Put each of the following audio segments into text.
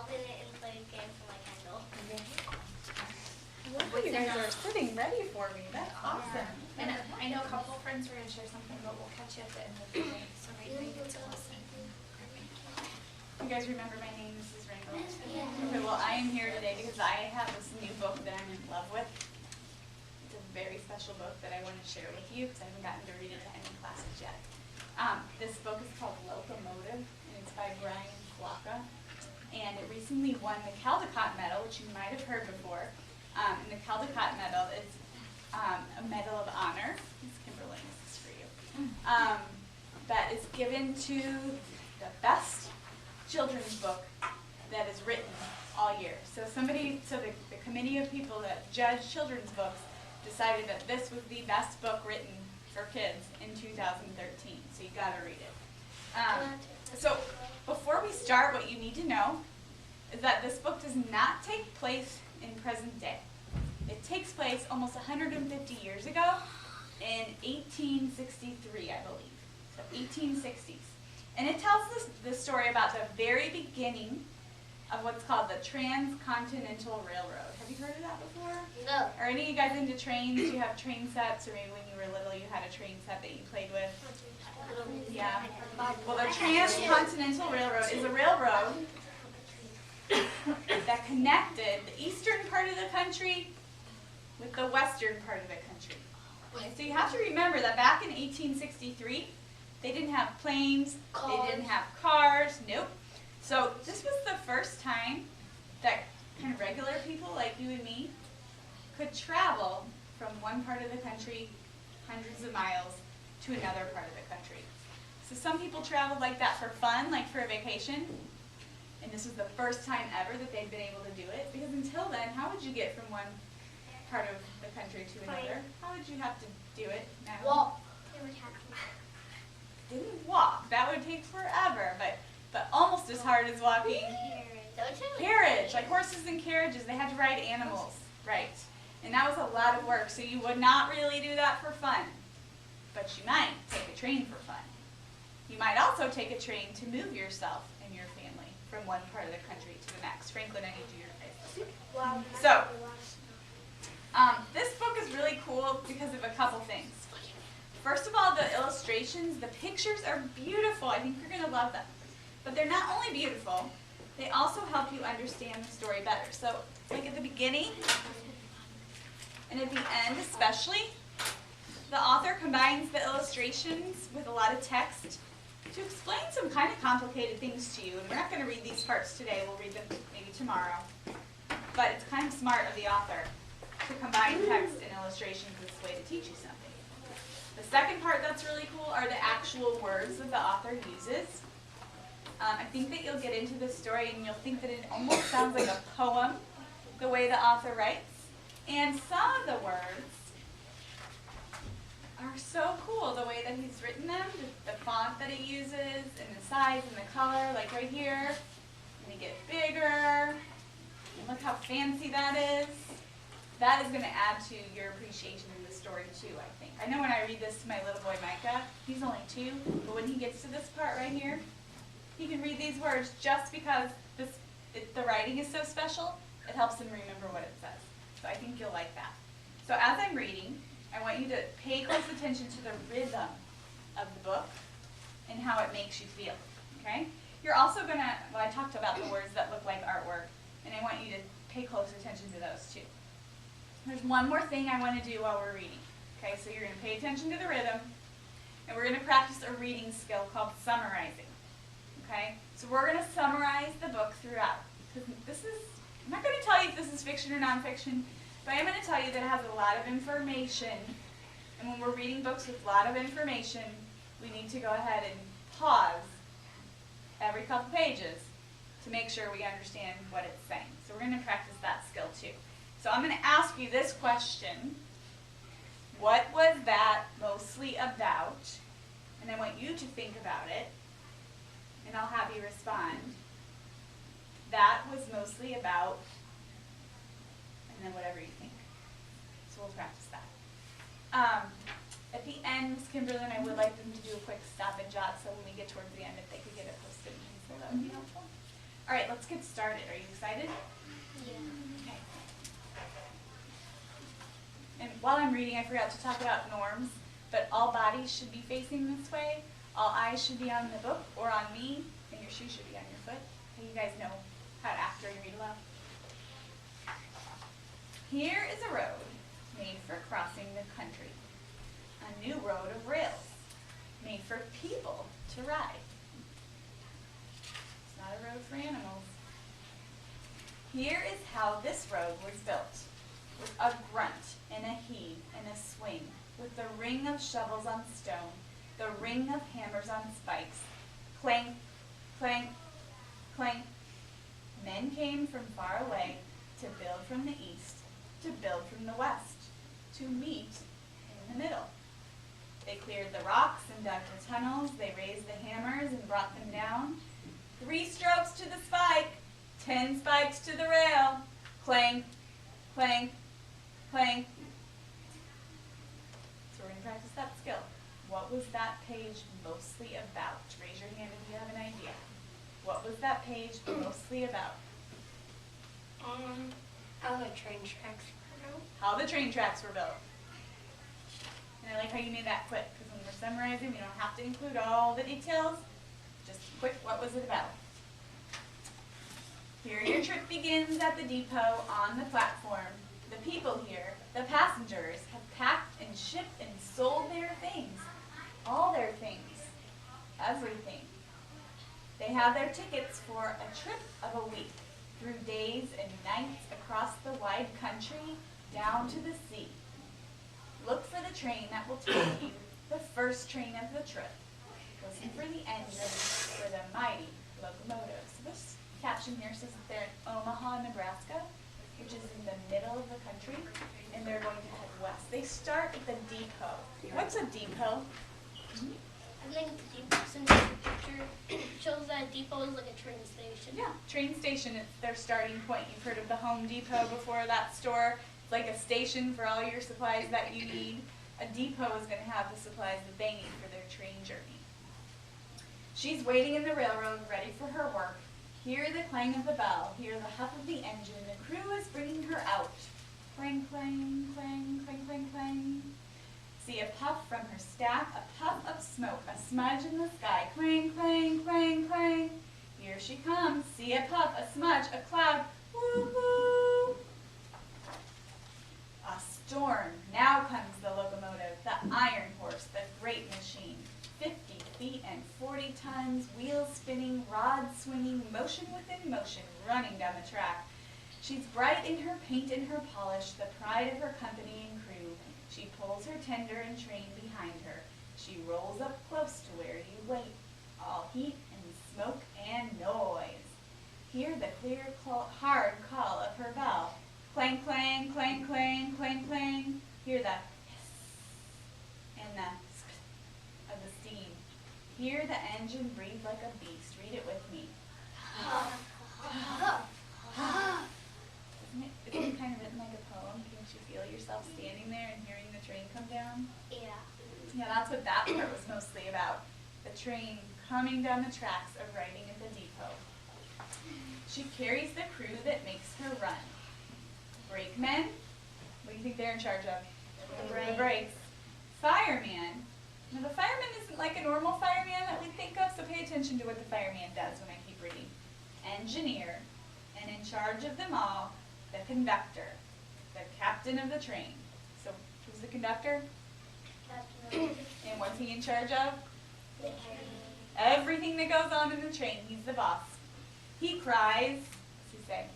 open it and play a game for my candle. I love how you guys are sitting ready for me. That's awesome. And I know a couple of friends were going to share something, but we'll catch you at the end of the day. So right now you get to listen. You guys remember my name, Mrs. Ringel? Okay, well, I am here today because I have this new book that I'm in love with. It's a very special book that I want to share with you because I haven't gotten to read it to any classes yet. This book is called Locomotive, and it's by Brian Flocka. And it recently won the Caldecott Medal, which you might have heard before. And the Caldecott Medal is a medal of honor. Miss Kimberly, this is for you. That is given to the best children's book that is written all year. So the committee of people that judge children's books decided that this was the best book written for kids in 2013. So you got to read it. So before we start, what you need to know is that this book does not take place in present day. It takes place almost 150 years ago in 1863, I believe. So 1860s. And it tells us the story about the very beginning of what's called the Transcontinental Railroad. Have you heard of that before? No. Are any of you guys into trains? Do you have train sets? Or maybe when you were little you had a train set that you played with? Yeah. Well, the Transcontinental Railroad is a railroad that connected the eastern part of the country with the western part of the country. And so you have to remember that back in 1863, they didn't have planes, they didn't have cars, nope. So this was the first time that kind of regular people like you and me could travel from one part of the country hundreds of miles to another part of the country. So some people traveled like that for fun, like for a vacation, and this was the first time ever that they'd been able to do it, because until then, how would you get from one part of the country to another? How would you have to do it now? Walk. Didn't walk. That would take forever, but almost as hard as walking. Carriage, like horses and carriages, they had to ride animals, right? And that was a lot of work, so you would not really do that for fun. But you might take a train for fun. You might also take a train to move yourself and your family from one part of the country to the next. Franklin, I need you to face. Wow. So, this book is really cool because of a couple things. First of all, the illustrations, the pictures are beautiful. I think you're going to love them. But they're not only beautiful, they also help you understand the story better. So, like at the beginning and at the end especially, the author combines the illustrations with a lot of text to explain some kind of complicated things to you. And we're not going to read these parts today. We'll read them maybe tomorrow. But it's kind of smart of the author to combine text and illustrations this way to teach you something. The second part that's really cool are the actual words that the author uses. I think that you'll get into this story and you'll think that it almost sounds like a poem, the way the author writes. And some of the words are so cool, the way that he's written them, the font that he uses, and the size and the color, like right here. And they get bigger. And look how fancy that is. That is going to add to your appreciation in the story too, I think. I know when I read this to my little boy Micah, he's only 2, but when he gets to this part right here, he can read these words just because the writing is so special, it helps him remember what it says. So I think you'll like that. So as I'm reading, I want you to pay close attention to the rhythm of the book and how it makes you feel, okay? You're also going to, well, I talked about the words that look like artwork, and I want you to pay close attention to those too. There's one more thing I want to do while we're reading. Okay, so you're going to pay attention to the rhythm, and we're going to practice a reading skill called summarizing. Okay, so we're going to summarize the book throughout. I'm not going to tell you if this is fiction or nonfiction, but I'm going to tell you that it has a lot of information, and when we're reading books with a lot of information, we need to go ahead and pause every couple pages to make sure we understand what it's saying. So we're going to practice that skill too. So I'm going to ask you this question. What was that mostly about? And I want you to think about it, and I'll have you respond. That was mostly about, and then whatever you think. So we'll practice that. At the end, Ms. Kimberly and I would like them to do a quick stop and jot, so when we get towards the end, if they could get it posted, so that would be helpful. All right, let's get started. Are you excited? Yeah. Okay. And while I'm reading, I forgot to talk about norms, but all bodies should be facing this way. All eyes should be on the book or on me, and your shoes should be on your foot. Okay, you guys know how to act during read aloud. Here is a road made for crossing the country. A new road of rails made for people to ride. It's not a road for animals. Here is how this road was built, with a grunt and a heave and a swing, with the ring of shovels on stone, the ring of hammers on spikes, clank, clank, clank. Men came from far away to build from the east, to build from the west, to meet in the middle. They cleared the rocks and dug the tunnels, they raised the hammers and brought them down. 3 strokes to the spike, 10 spikes to the rail, clank, clank, clank. So we're going to practice that skill. What was that page mostly about? Raise your hand if you have an idea. What was that page mostly about? How the train tracks were built. How the train tracks were built. And I like how you made that quick, because when we're summarizing, we don't have to include all the details. Just quick, what was it about? Here your trip begins at the depot on the platform. The people here, the passengers, have packed and shipped and sold their things. All their things. Everything. They have their tickets for a trip of a week, through days and nights across the wide country, down to the sea. Look for the train that will take you, the first train of the trip. Listen for the engine for the mighty locomotive. So this caption here says that they're in Omaha, Nebraska, which is in the middle of the country, and they're going to head west. They start at the depot. What's a depot? I think the depot's in the picture shows that depot is like a train station. Yeah, train station is their starting point. You've heard of the Home Depot before, that store. It's like a station for all your supplies that you need. A depot is going to have the supplies that they need for their train journey. She's waiting in the railroad, ready for her work. Hear the clang of the bell, hear the huff of the engine. The crew is bringing her out. Clang, clang, clang, clang, clang, clang. See a puff from her stack, a puff of smoke, a smudge in the sky. Clang, clang, clang, clang. Here she comes. See a puff, a smudge, a cloud. Woo-hoo! A storm. Now comes the locomotive, the iron horse, the great machine. 50 feet and 40 tons, wheels spinning, rods swinging, motion within motion, running down the track. She's bright in her paint and her polish, the pride of her company and crew. She pulls her tender and train behind her. She rolls up close to where you wait, all heat and smoke and noise. Hear the clear, hard call of her bell. Clang, clang, clang, clang, clang, clang. Hear the hiss and the sk of the steam. Hear the engine breathe like a beast. Read it with me. Isn't it kind of written like a poem? Can't you feel yourself standing there and hearing the train come down? Yeah. Yeah, that's what that part was mostly about. The train coming down the tracks, arriving at the depot. She carries the crew that makes her run. Brakemen, what do you think they're in charge of? The brakes. Fireman. Now the fireman isn't like a normal fireman that we think of, so pay attention to what the fireman does when I keep reading. Engineer, and in charge of them all, the conductor, the captain of the train. So who's the conductor? And what's he in charge of? Everything that goes on in the train. He's the boss. He cries. What's he say?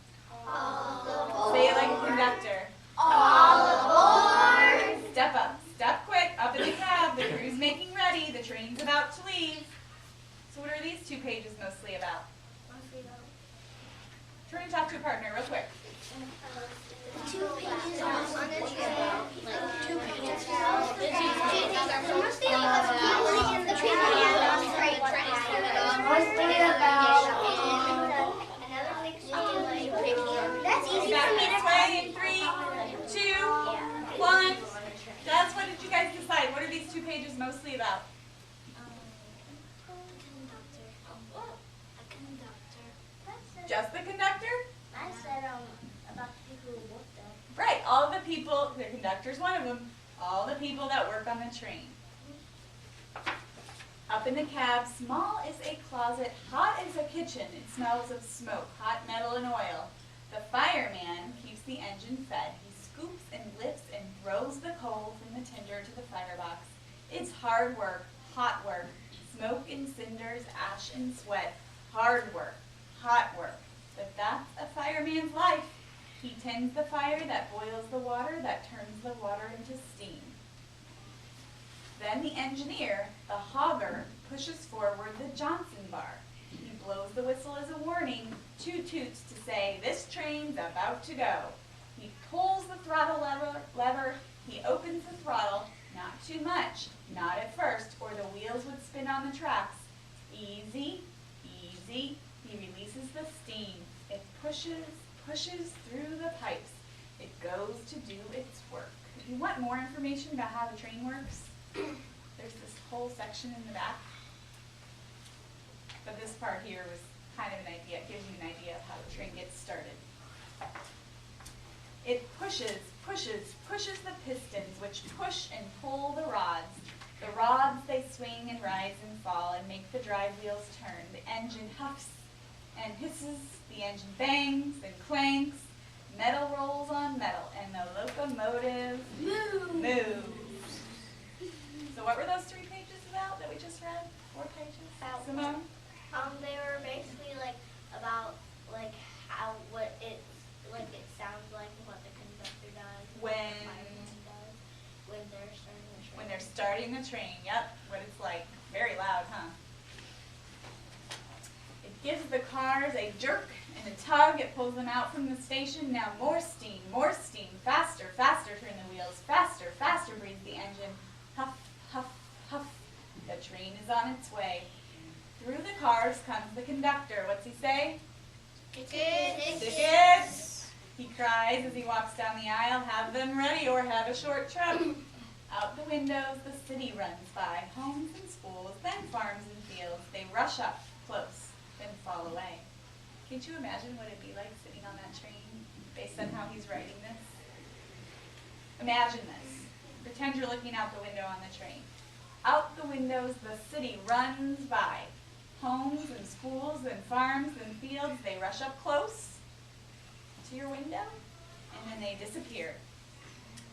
Say it like a conductor. All aboard! Step up. Step quick. Up in the cab. The crew's making ready. The train's about to leave. So what are these 2 pages mostly about? Turn and talk to a partner real quick. 2 pages on the train. Like 2 pages. Mostly about people in the train on the train. Mostly about another thing. That's easy for me to play in 3, 2, 1. That's what did you guys decide? What are these 2 pages mostly about? Just the conductor? I said about the people who work there. Right, all the people, the conductor's one of them, all the people that work on the train. Up in the cab, small is a closet, hot is a kitchen. It smells of smoke, hot metal and oil. The fireman keeps the engine fed. He scoops and lifts and throws the coal from the tinder to the firebox. It's hard work, hot work, smoke and cinders, ash and sweat. Hard work, hot work. But that's a fireman's life. He tends the fire that boils the water, that turns the water into steam. Then the engineer, the hogger, pushes forward the Johnson bar. He blows the whistle as a warning, 2 toots to say, this train's about to go. He pulls the throttle lever, he opens the throttle, not too much, not at first, or the wheels would spin on the tracks. Easy, easy, he releases the steam. It pushes through the pipes. It goes to do its work. If you want more information about how the train works, there's this whole section in the back. But this part here was kind of an idea. It gives you an idea of how the train gets started. It pushes the pistons, which push and pull the rods. The rods, they swing and rise and fall and make the drive wheels turn. The engine huffs and hisses, the engine bangs and clanks, metal rolls on metal, and the locomotive moves. So what were those 3 pages about that we just read? 4 pages? Simone? They were basically like about like how it sounds like and what the conductor does. When they're starting the train. When they're starting the train, yep, what it's like. Very loud, huh? It gives the cars a jerk and a tug. It pulls them out from the station. Now more steam, faster, faster turn the wheels, faster, faster breathes the engine. Huff, huff, huff. The train is on its way. Through the cars comes the conductor. What's he say? Tickets. Tickets! He cries as he walks down the aisle. Have them ready or have a short trip. Out the windows, the city runs by. Homes and schools, then farms and fields. They rush up close, then fall away. Can't you imagine what it'd be like sitting on that train based on how he's writing this? Imagine this. Pretend you're looking out the window on the train. Out the windows, the city runs by. Homes and schools and farms and fields, they rush up close to your window, and then they disappear.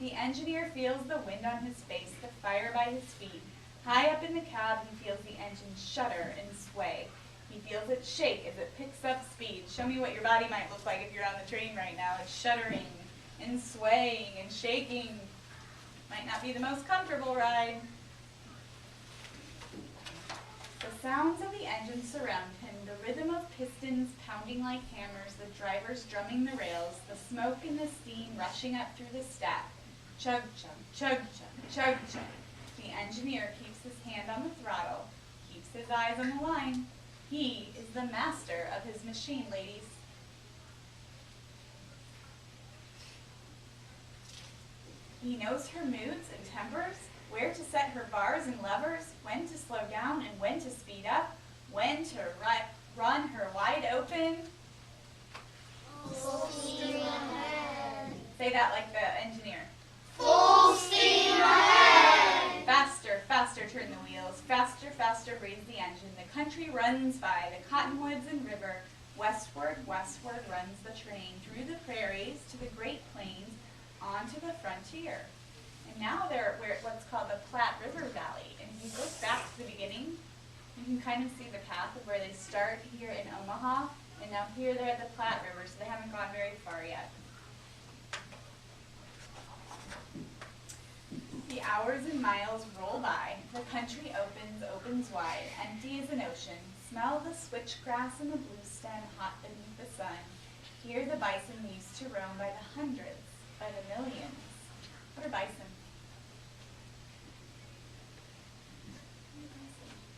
The engineer feels the wind on his face, the fire by his feet. High up in the cab, he feels the engine shudder and sway. He feels it shake as it picks up speed. Show me what your body might look like if you're on the train right now. It's shuddering and swaying and shaking. Might not be the most comfortable ride. The sounds of the engine surround him, the rhythm of pistons pounding like hammers, the drivers drumming the rails, the smoke and the steam rushing up through the stack. Chug, chug, chug, chug, chug, chug. The engineer keeps his hand on the throttle, keeps his eyes on the line. He is the master of his machine, ladies. He knows her moods and tempers, where to set her bars and levers, when to slow down and when to speed up, when to run her wide open. Full steam ahead. Say that like the engineer. Full steam ahead. Faster, faster turn the wheels, faster, faster breathes the engine. The country runs by, the cottonwoods and river. Westward, westward runs the train, through the prairies to the Great Plains, onto the frontier. And now they're what's called the Platte River Valley. And if you look back to the beginning, you can kind of see the path of where they start here in Omaha, and now here they're at the Platte River, so they haven't gone very far yet. The hours and miles roll by. The country opens wide, empty as an ocean. Smell the switchgrass and the blue stem hot beneath the sun. Here the bison used to roam by the hundreds, by the millions. What are bison?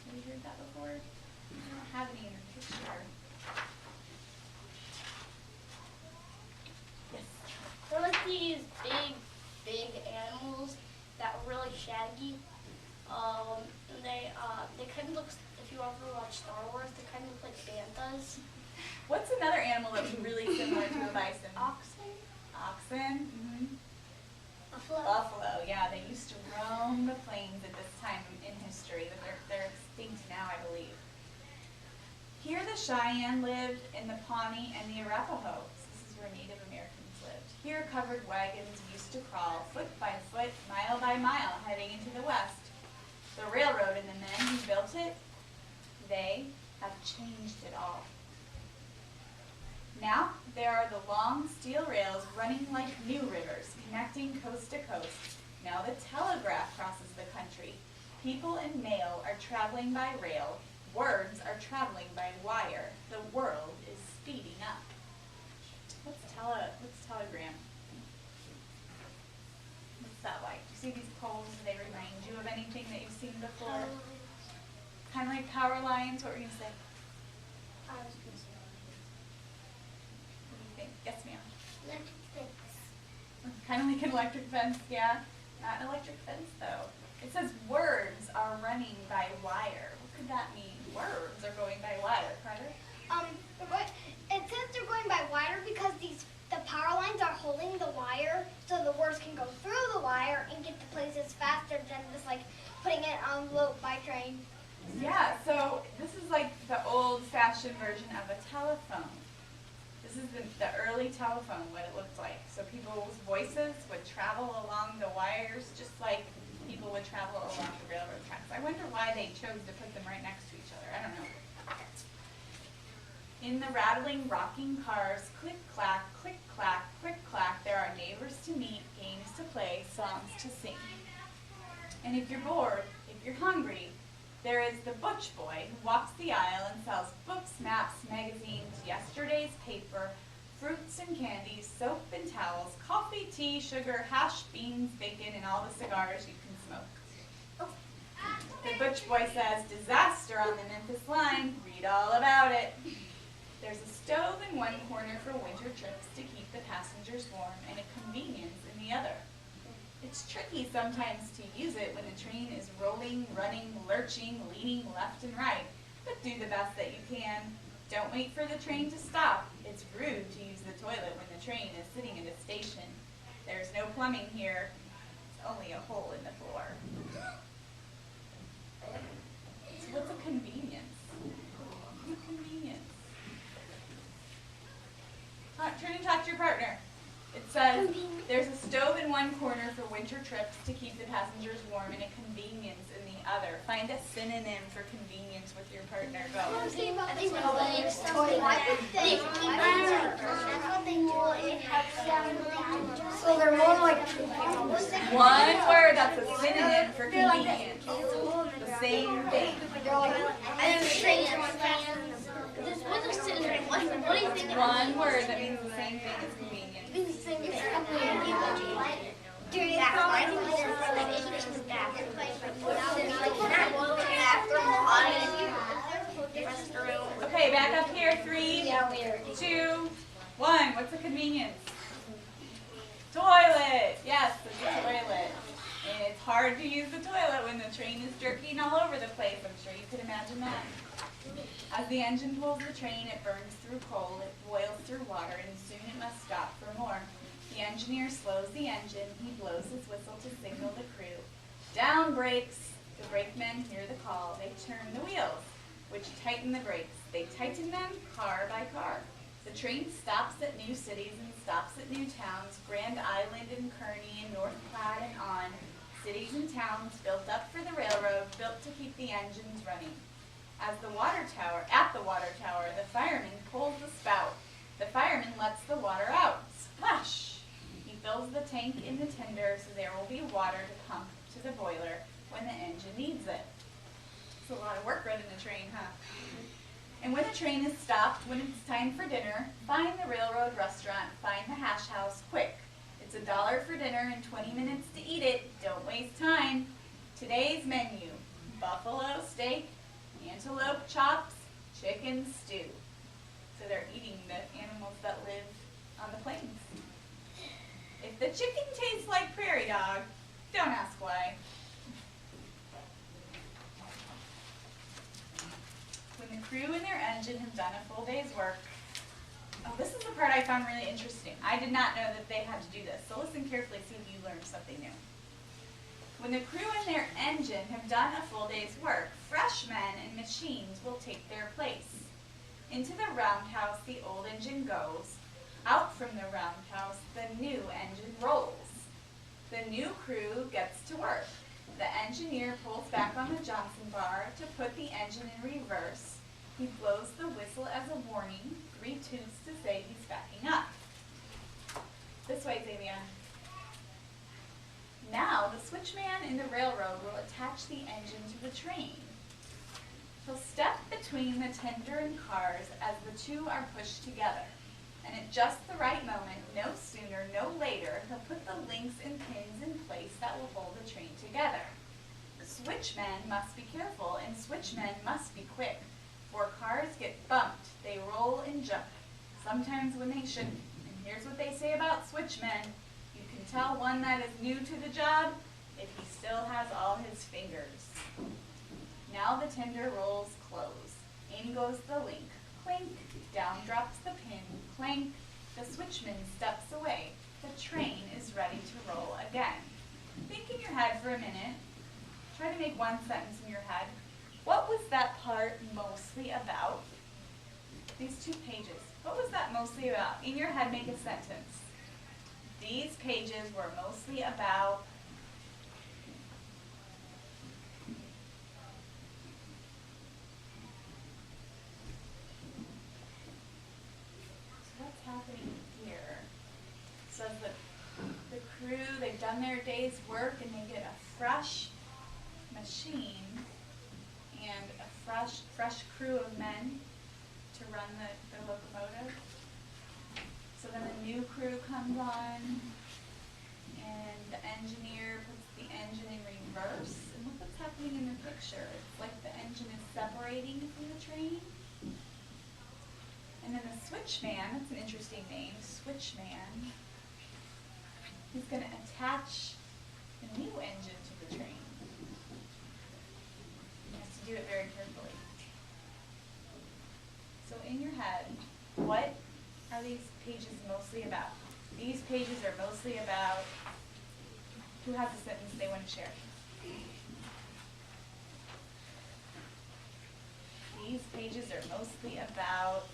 Have you heard that before? I don't have any in the picture. Yes. They're like these big animals that were really shaggy. And they kind of look, if you ever watch Star Wars, they kind of look like banthas. What's another animal that's really similar to a bison? Oxen. Oxen. Mm-hmm. Buffalo. Buffalo. Yeah, they used to roam the plains at this time in history, but they're extinct now, I believe. Here the Cheyenne lived, in the Pawnee and the Arapaho. This is where Native Americans lived. Here covered wagons used to crawl foot by foot, mile by mile, heading into the west. The railroad and the men who built it, they have changed it all. Now there are the long steel rails running like new rivers, connecting coast to coast. Now the telegraph crosses the country. People and mail are traveling by rail. Words are traveling by wire. The world is speeding up. What's telegram? What's that like? Do you see these poles? Do they remind you of anything that you've seen before? Kind of like power lines. What were you going to say? I was going to say. What do you think? Yes, ma'am. Electric fence. Kind of like an electric fence, yeah. Not an electric fence, though. It says words are running by wire. What could that mean? Words are going by wire, Carter? It says they're going by wire because the power lines are holding the wire so the words can go through the wire and get to places faster than just like putting it on envelope by train. Yeah, so this is like the old-fashioned version of a telephone. This is the early telephone, what it looked like. So people's voices would travel along the wires just like people would travel along the railroad tracks. I wonder why they chose to put them right next to each other. I don't know. In the rattling, rocking cars, click-clack, click-clack, click-clack, there are neighbors to meet, games to play, songs to sing. And if you're bored, if you're hungry, there is the butch boy who walks the aisle and sells books, maps, magazines, yesterday's paper, fruits and candies, soap and towels, coffee, tea, sugar, hash, beans, bacon, and all the cigars you can smoke. The butch boy says, disaster on the Memphis line, read all about it. There's a stove in one corner for winter trips to keep the passengers warm and a convenience in the other. It's tricky sometimes to use it when the train is rolling, running, lurching, leaning left and right, but do the best that you can. Don't wait for the train to stop. It's rude to use the toilet when the train is sitting at a station. There's no plumbing here. It's only a hole in the floor. So what's a convenience? What's a convenience? Turn and talk to your partner. It says, there's a stove in one corner for winter trips to keep the passengers warm and a convenience in the other. Find a synonym for convenience with your partner. Go. I think so they're more like One word, that's a synonym for convenience. The same thing. One word that means the same thing as convenience. Okay, back up here. 3, 2, 1. What's a convenience? Toilet. Yes, it's a toilet. And it's hard to use the toilet when the train is jerking all over the place. I'm sure you could imagine that. As the engine pulls the train, it burns through coal, it boils through water, and soon it must stop for more. The engineer slows the engine. He blows his whistle to signal the crew. Down brakes. The brakemen hear the call. They turn the wheels, which tighten the brakes. They tighten them car by car. The train stops at new cities and stops at new towns, Grand Island and Kearney and North Platte and on. Cities and towns built up for the railroad, built to keep the engines running. At the water tower, the fireman pulls the spout. The fireman lets the water out. Splash! He fills the tank in the tender so there will be water to pump to the boiler when the engine needs it. It's a lot of work running a train, huh? And when the train is stopped, when it's time for dinner, find the railroad restaurant, find the hash house, quick. It's $1 for dinner and 20 minutes to eat it. Don't waste time. Today's menu, buffalo steak, antelope chops, chicken stew. So they're eating the animals that live on the plains. If the chicken tastes like prairie dog, don't ask why. When the crew and their engine have done a full day's work, Oh, this is the part I found really interesting. I did not know that they had to do this, so listen carefully, see if you learned something new. When the crew and their engine have done a full day's work, fresh men and machines will take their place. Into the roundhouse the old engine goes. Out from the roundhouse the new engine rolls. The new crew gets to work. The engineer pulls back on the Johnson bar to put the engine in reverse. He blows the whistle as a warning, 3 toots to say he's backing up. This way, Xavier. Now, the switchman in the railroad will attach the engine to the train. He'll step between the tender and cars as the two are pushed together. And at just the right moment, no sooner, no later, he'll put the links and pins in place that will hold the train together. Switchmen must be careful, and switchmen must be quick, for cars get bumped, they roll and jump, sometimes when they shouldn't. And here's what they say about switchmen. You can tell one that is new to the job if he still has all his fingers. Now the tender rolls close. In goes the link. Clink. Down drops the pin. Clank. The switchman steps away. The train is ready to roll again. Think in your head for a minute. Try to make one sentence in your head. What was that part mostly about? These 2 pages. What was that mostly about? In your head, make a sentence. These pages were mostly about. So what's happening here? Says that the crew, they've done their day's work and they get a fresh machine and a fresh crew of men to run the locomotive. So then a new crew comes on, and the engineer puts the engine in reverse. And look what's happening in the picture. It's like the engine is separating from the train. And then the switchman, that's an interesting name, switchman, he's going to attach the new engine to the train. He has to do it very carefully. So in your head, what are these pages mostly about? These pages are mostly about, who has a sentence they want to share? These pages are mostly about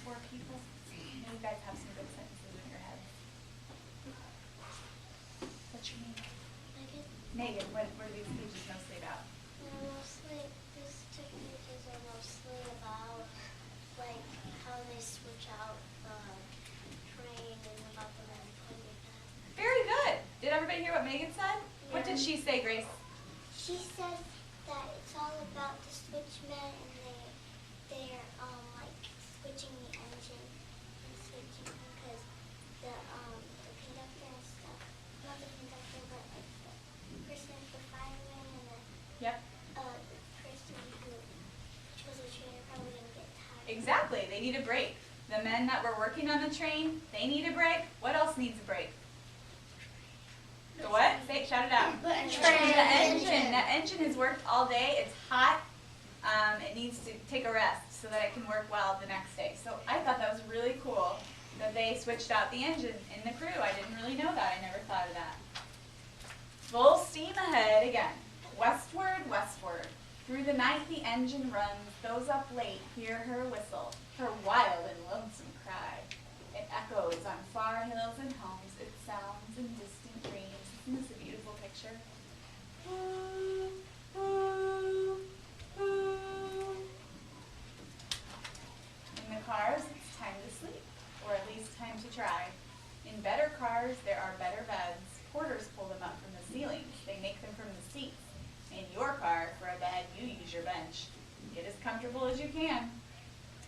4 people. Maybe you guys have some good sentences in your head. What's your name? Megan? Megan, what are these pages mostly about? Mostly, these 2 pages are mostly about, like, how they switch out the train and about the men putting it back. Very good. Did everybody hear what Megan said? What did she say, Grace? She said that it's all about the switchmen and they're like switching the engine and switching because the conductor and stuff, not the conductor but like the person, the fireman and the Yep. person who was a trainer probably gonna get tired. Exactly. They need a break. The men that were working on the train, they need a break. What else needs a break? The what? Say it, shout it out. The engine. That engine has worked all day. It's hot. It needs to take a rest so that it can work well the next day. So I thought that was really cool that they switched out the engine in the crew. I didn't really know that. I never thought of that. Full steam ahead again. Westward, westward. Through the night the engine runs. Those up late hear her whistle, her wild and lonesome cry. It echoes on far hills and homes. It sounds in distant dreams. Isn't this a beautiful picture? Ooh, ooh, ooh. In the cars, it's time to sleep, or at least time to try. In better cars, there are better beds. Porters pull them up from the ceilings. They make them from the seats. In your car, for a bed, you use your bench. Get as comfortable as you can.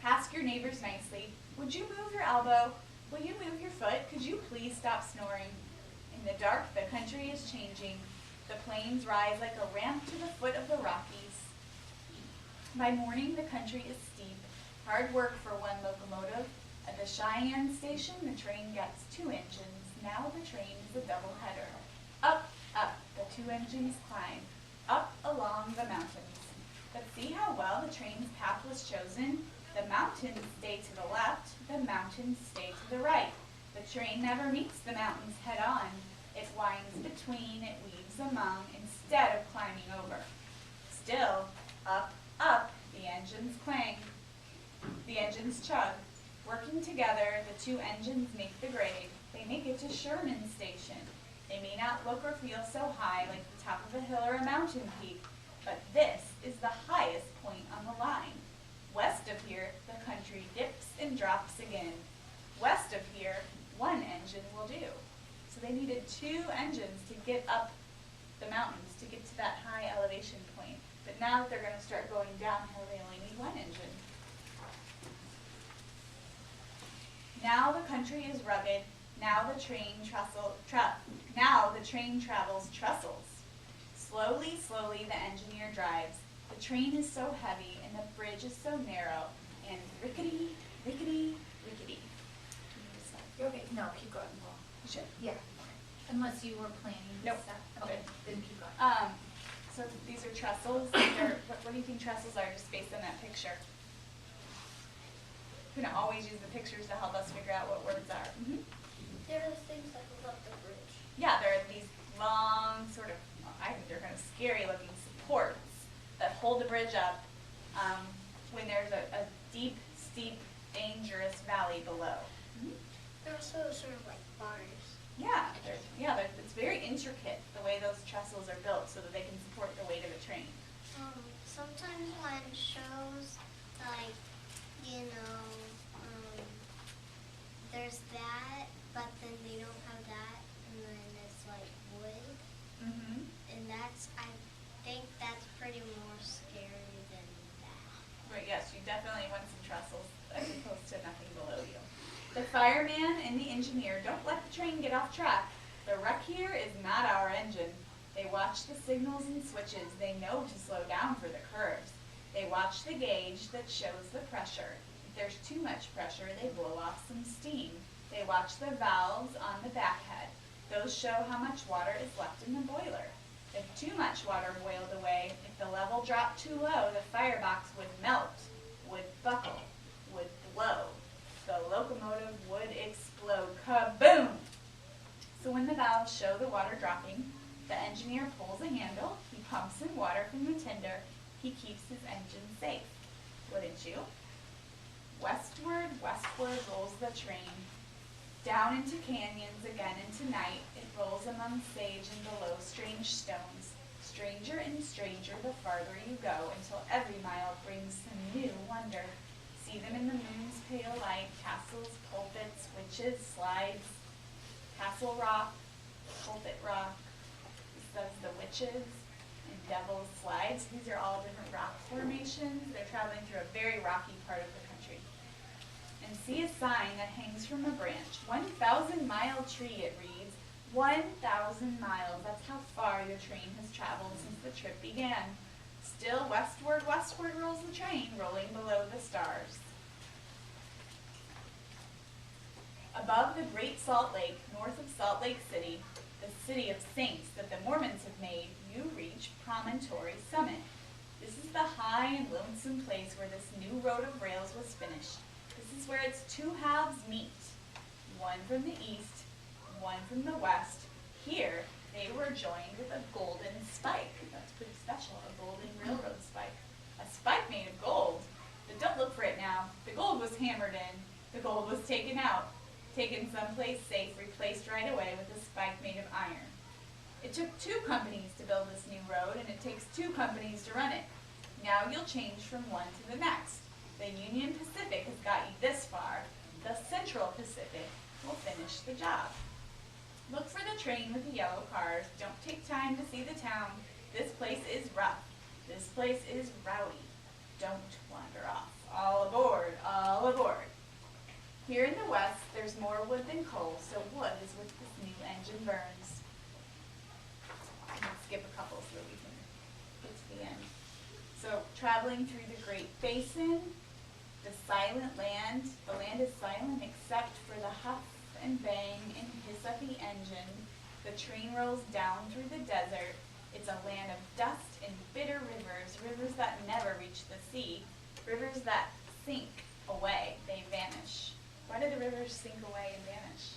Ask your neighbors nicely, would you move your elbow? Will you move your foot? Could you please stop snoring? In the dark, the country is changing. The plains rise like a ramp to the foot of the Rockies. By morning, the country is steep. Hard work for one locomotive. At the Cheyenne station, the train gets 2 engines. Now the train is a double header. Up, up, the 2 engines climb. Up along the mountains. But see how well the train's path was chosen? The mountains stay to the left, the mountains stay to the right. The train never meets the mountains head on. It winds between, it weaves among, instead of climbing over. Still, up, up, the engines clang. The engines chug. Working together, the two engines make the grade. They make it to Sherman Station. They may not look or feel so high like the top of a hill or a mountain peak, but this is the highest point on the line. West of here, the country dips and drops again. West of here, one engine will do. So they needed two engines to get up the mountains, to get to that high elevation point. But now that they're going to start going downhill, they only need one engine. Now the country is rugged. Now the train travels trestles. Slowly, slowly the engineer drives. The train is so heavy and the bridge is so narrow and rickety, rickety, rickety. Okay, no, keep going. You should. Yeah. Unless you were planning Nope. stuff. Okay. Then keep going. So these are trestles. What do you think trestles are, just based on that picture? We're going to always use the pictures to help us figure out what words are. There are the things that hold up the bridge. Yeah, there are these long, sort of, I think they're kind of scary looking supports that hold the bridge up when there's a deep, steep, dangerous valley below. They're also sort of like bars. Yeah, it's very intricate the way those trestles are built so that they can support the weight of the train. Sometimes when shows, like, there's that, but then they don't have that, and then it's like wood. And I think that's pretty more scary than that. Right, yes, you definitely want some trestles as opposed to nothing below you. The fireman and the engineer don't let the train get off track. The wreck here is not our engine. They watch the signals and switches. They know to slow down for the curves. They watch the gauge that shows the pressure. If there's too much pressure, they blow off some steam. They watch the valves on the backhead. Those show how much water is left in the boiler. If too much water boiled away, if the level dropped too low, the firebox would melt, would buckle, would blow. The locomotive would explode. Kaboom! So when the valves show the water dropping, the engineer pulls a handle, he pumps in water from the tender, he keeps his engine safe. Wouldn't you? Westward, westward rolls the train. Down into canyons, again into night, it rolls among sage and below strange stones. Stranger and stranger the farther you go, until every mile brings some new wonder. See them in the moon's pale light, castles, pulpits, witches, slides, Castle Rock, Pulpit Rock, it says the witches, and Devil's Slides. These are all different rock formations. They're traveling through a very rocky part of the country. And see a sign that hangs from a branch. 1,000-mile tree, it reads. 1,000 miles, that's how far the train has traveled since the trip began. Still westward, westward rolls the train, rolling below the stars. Above the Great Salt Lake, north of Salt Lake City, the city of saints that the Mormons have made, you reach Promontory Summit. This is the high and lonesome place where this new road of rails was finished. This is where its two halves meet, one from the east, one from the west. Here, they were joined with a golden spike. That's pretty special, a golden railroad spike. A spike made of gold. But don't look for it now. The gold was hammered in. The gold was taken out, taken someplace safe, replaced right away with a spike made of iron. It took two companies to build this new road, and it takes two companies to run it. Now you'll change from one to the next. The Union Pacific has got you this far. The Central Pacific will finish the job. Look for the train with the yellow cars. Don't take time to see the town. This place is rough. This place is rowdy. Don't wander off. All aboard, all aboard. Here in the west, there's more wood than coal, so wood is what this new engine burns. Let's skip a couple so that we can get to the end. So, traveling through the Great Basin, the silent land. The land is silent except for the huff and bang and hiss of the engine. The train rolls down through the desert. It's a land of dust and bitter rivers, rivers that never reach the sea, rivers that sink away, they vanish. Why do the rivers sink away and vanish?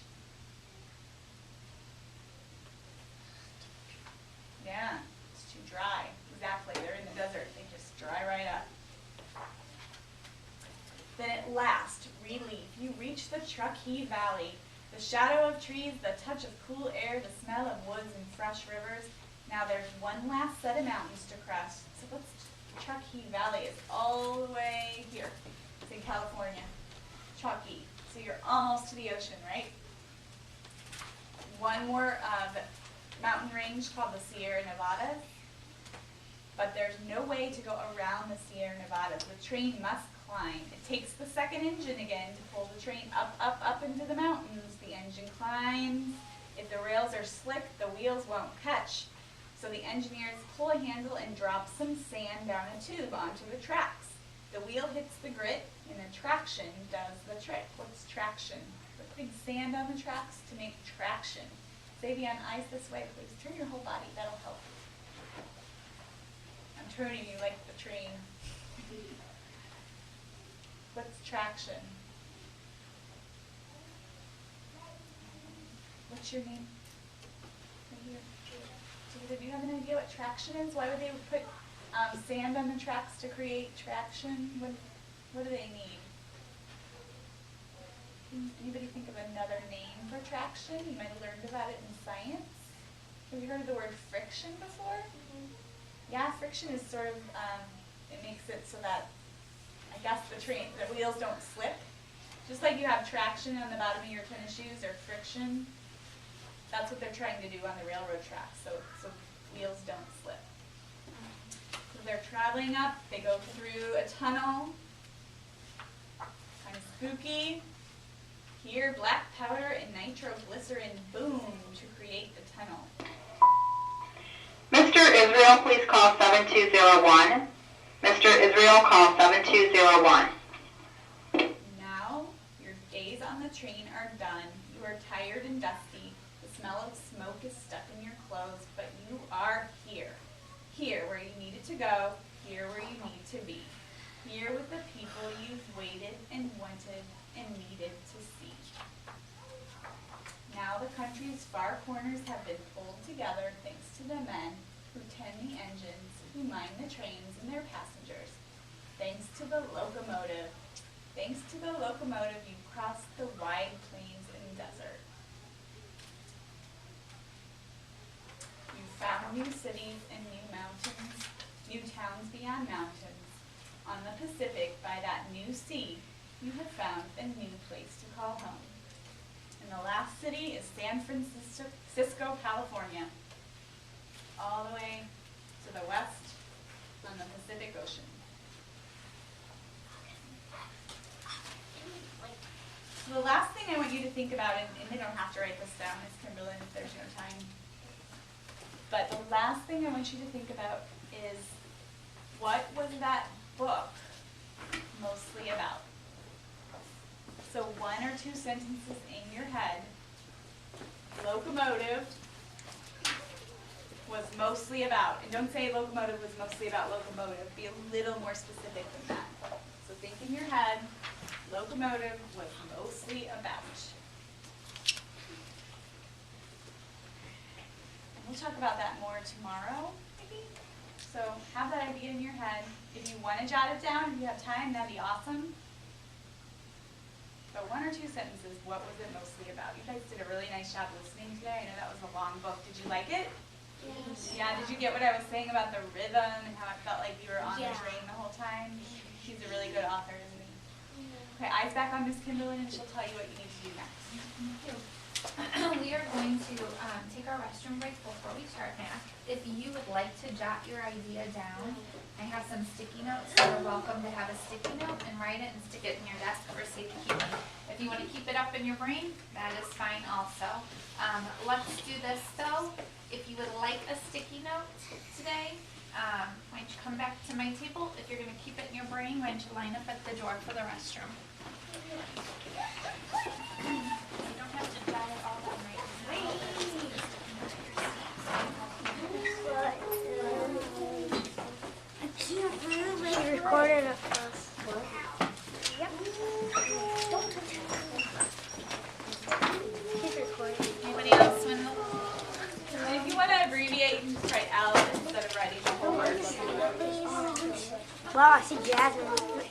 Yeah, it's too dry. Exactly, they're in the desert. They just dry right up. Then at last, relief. You reach the Truckee Valley. The shadow of trees, the touch of cool air, the smell of woods and fresh rivers. Now there's one last set of mountains to cross. So what's Truckee Valley? It's all the way here. It's in California. Truckee. So you're almost to the ocean, right? One more mountain range called the Sierra Nevadas. But there's no way to go around the Sierra Nevadas. The train must climb. It takes the second engine again to pull the train up into the mountains. The engine climbs. If the rails are slick, the wheels won't catch. So the engineers pull a handle and drop some sand down a tube onto the tracks. The wheel hits the grit, and the traction does the trick. What's traction? We're putting sand on the tracks to make traction. Savion, eyes this way, please. Turn your whole body. That'll help. I'm turning you like the train. What's traction? What's your name? Right here. Do you have an idea what traction is? Why would they put sand on the tracks to create traction? What do they need? Anybody think of another name for traction? You might have learned about it in science. Have you heard of the word friction before? Mm-hmm. Yeah, friction is sort of, it makes it so that, I guess the wheels don't slip. Just like you have traction on the bottom of your tennis shoes or friction, that's what they're trying to do on the railroad tracks, so wheels don't slip. So they're traveling up, they go through a tunnel, kind of spooky. Here, black powder and nitroglycerin boom to create the tunnel. Mr. Israel, please call 7201. Mr. Israel, call 7201. Now, your days on the train are done. You are tired and dusty. The smell of smoke is stuck in your clothes, but you are here. Here where you needed to go, here where you need to be. Here with the people you've waited and wanted and needed to see. Now the country's far corners have been pulled together thanks to the men who tend the engines, who mind the trains and their passengers. Thanks to the locomotive. Thanks to the locomotive, you crossed the wide plains and desert. You found new cities and new mountains, new towns beyond mountains. On the Pacific, by that new sea, you have found a new place to call home. And the last city is San Francisco, California, all the way to the west on the Pacific Ocean. So the last thing I want you to think about, and they don't have to write this down, Ms. Kimberlin, if there's no time, but the last thing I want you to think about is, what was that book mostly about? So one or two sentences in your head. Locomotive was mostly about, and don't say locomotive was mostly about locomotive, be a little more specific than that. So think in your head, locomotive was mostly about. And we'll talk about that more tomorrow, maybe. So have that idea in your head. If you want to jot it down, if you have time, that'd be awesome. But one or two sentences, what was it mostly about? You guys did a really nice job listening today. I know that was a long book. Did you like it? Yes. Yeah, did you get what I was saying about the rhythm and how it felt like you were on the train the whole time? She's a really good author, isn't he? Okay, eyes back on Miss Kimberlin, and she'll tell you what you need to do next. We are going to take our restroom break before we start math. If you would like to jot your idea down, I have some sticky notes. So you're welcome to have a sticky note and write it and stick it in your desk for safekeeping. If you want to keep it up in your brain, that is fine also. Let's do this though. If you would like a sticky note today, why don't you come back to my table? If you're going to keep it in your brain, why don't you line up at the door for the restroom? You don't have to jot it all down right now. I can't believe they recorded it for us. want to abbreviate, you can just write L instead of writing the whole word. Wow, I see Jasmine.